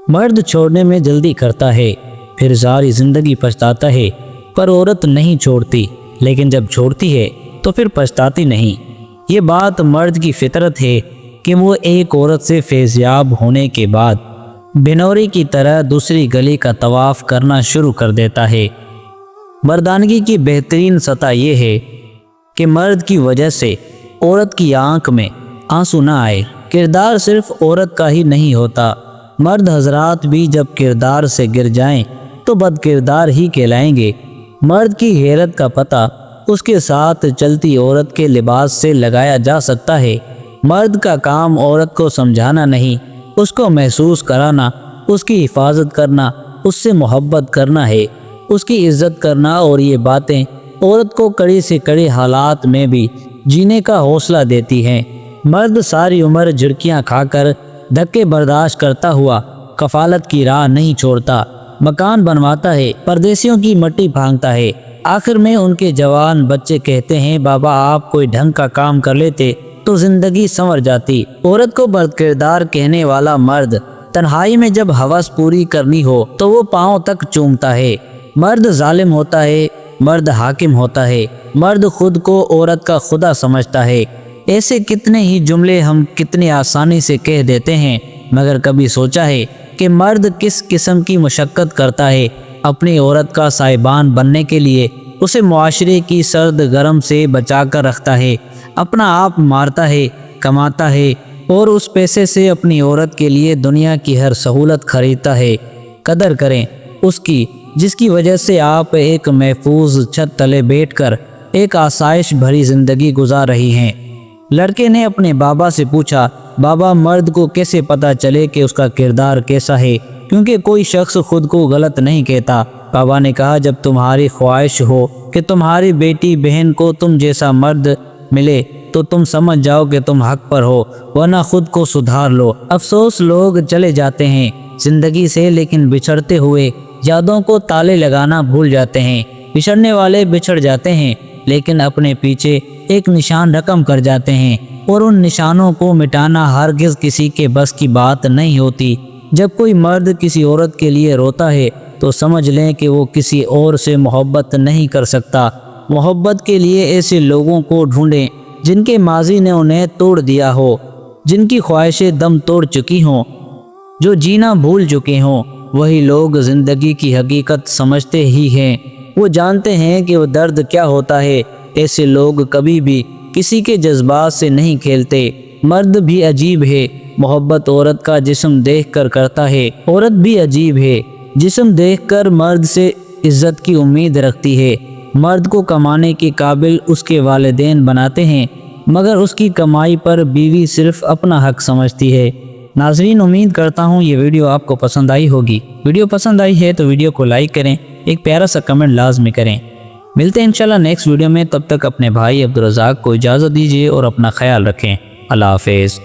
مرد چھوڑنے میں جلدی کرتا ہے، پھر ساری زندگی پچھتاتا ہے، پر عورت نہیں چھوڑتی، لیکن جب چھوڑتی ہے تو پھر پچھتاتی نہیں۔ یہ بات مرد کی فطرت ہے کہ وہ ایک عورت سے فیضیاب ہونے کے بعد بنوری کی طرح دوسری گلی کا طواف کرنا شروع کر دیتا ہے۔ مردانگی کی بہترین سطح یہ ہے کہ مرد کی وجہ سے عورت کی آنکھ میں آنسو نہ آئے۔ کردار صرف عورت کا ہی نہیں ہوتا، مرد حضرات بھی جب کردار سے گر جائیں تو بد کردار ہی کہلائیں گے۔ مرد کی غیرت کا پتہ اس کے ساتھ چلتی عورت کے لباس سے لگایا جا سکتا ہے۔ مرد کا کام عورت کو سمجھانا نہیں، اس کو محسوس کرانا، اس کی حفاظت کرنا، اس سے محبت کرنا ہے، اس کی عزت کرنا، اور یہ باتیں عورت کو کڑی سے کڑی حالات میں بھی جینے کا حوصلہ دیتی ہیں۔ مرد ساری عمر جھڑکیاں کھا کر دھکے برداشت کرتا ہوا کفالت کی راہ نہیں چھوڑتا، مکان بنواتا ہے، پردیسیوں کی مٹی پھانکتا ہے۔ آخر میں ان کے جوان بچے کہتے ہیں، بابا آپ کوئی ڈھنگ کا کام کر لیتے تو زندگی سنور جاتی۔ عورت کو بد کردار کہنے والا مرد تنہائی میں جب ہوس پوری کرنی ہو تو وہ پاؤں تک چومتا ہے۔ مرد ظالم ہوتا ہے، مرد حاکم ہوتا ہے، مرد خود کو عورت کا خدا سمجھتا ہے۔ ایسے کتنے ہی جملے ہم کتنی آسانی سے کہہ دیتے ہیں، مگر کبھی سوچا ہے کہ مرد کس قسم کی مشقت کرتا ہے اپنی عورت کا سائبان بننے کے لیے؟ اسے معاشرے کی سرد گرم سے بچا کر رکھتا ہے، اپنا آپ مارتا ہے، کماتا ہے، اور اس پیسے سے اپنی عورت کے لیے دنیا کی ہر سہولت خریدتا ہے۔ قدر کریں اس کی جس کی وجہ سے آپ ایک محفوظ چھت تلے بیٹھ کر ایک آسائش بھری زندگی گزار رہی ہیں۔ لڑکے نے اپنے بابا سے پوچھا، بابا مرد کو کیسے پتہ چلے کہ اس کا کردار کیسا ہے؟ کیونکہ کوئی شخص خود کو غلط نہیں کہتا۔ بابا نے کہا، جب تمہاری خواہش ہو کہ تمہاری بیٹی بہن کو تم جیسا مرد ملے تو تم سمجھ جاؤ کہ تم حق پر ہو، ورنہ خود کو سدھار لو۔ افسوس لوگ چلے جاتے ہیں زندگی سے، لیکن بچھڑتے ہوئے یادوں کو تالے لگانا بھول جاتے ہیں۔ بچھڑنے والے بچھڑ جاتے ہیں لیکن اپنے پیچھے ایک نشان رقم کر جاتے ہیں، اور ان نشانوں کو مٹانا ہرگز کسی کے بس کی بات نہیں ہوتی۔ جب کوئی مرد کسی عورت کے لیے روتا ہے تو سمجھ لیں کہ وہ کسی اور سے محبت نہیں کر سکتا۔ محبت کے لیے ایسے لوگوں کو ڈھونڈیں جن کے ماضی نے انہیں توڑ دیا ہو، جن کی خواہشیں دم توڑ چکی ہوں، جو جینا بھول چکے ہوں۔ وہی لوگ زندگی کی حقیقت سمجھتے ہی ہیں، وہ جانتے ہیں کہ وہ درد کیا ہوتا ہے۔ ایسے لوگ کبھی بھی کسی کے جذبات سے نہیں کھیلتے۔ مرد بھی عجیب ہے، محبت عورت کا جسم دیکھ کر کرتا ہے۔ عورت بھی عجیب ہے، جسم دیکھ کر مرد سے عزت کی امید رکھتی ہے۔ مرد کو کمانے کے قابل اس کے والدین بناتے ہیں، مگر اس کی کمائی پر بیوی صرف اپنا حق سمجھتی ہے۔ ناظرین، امید کرتا ہوں یہ ویڈیو آپ کو پسند آئی ہوگی۔ ویڈیو پسند آئی ہے تو ویڈیو کو لائک کریں، ایک پیارا سا کمنٹ لازمی کریں۔ ملتے ہیں انشاءاللہ نیکسٹ ویڈیو میں، تب تک اپنے بھائی عبدالرزاق کو اجازت دیجیے اور اپنا خیال رکھیں۔ اللہ حافظ۔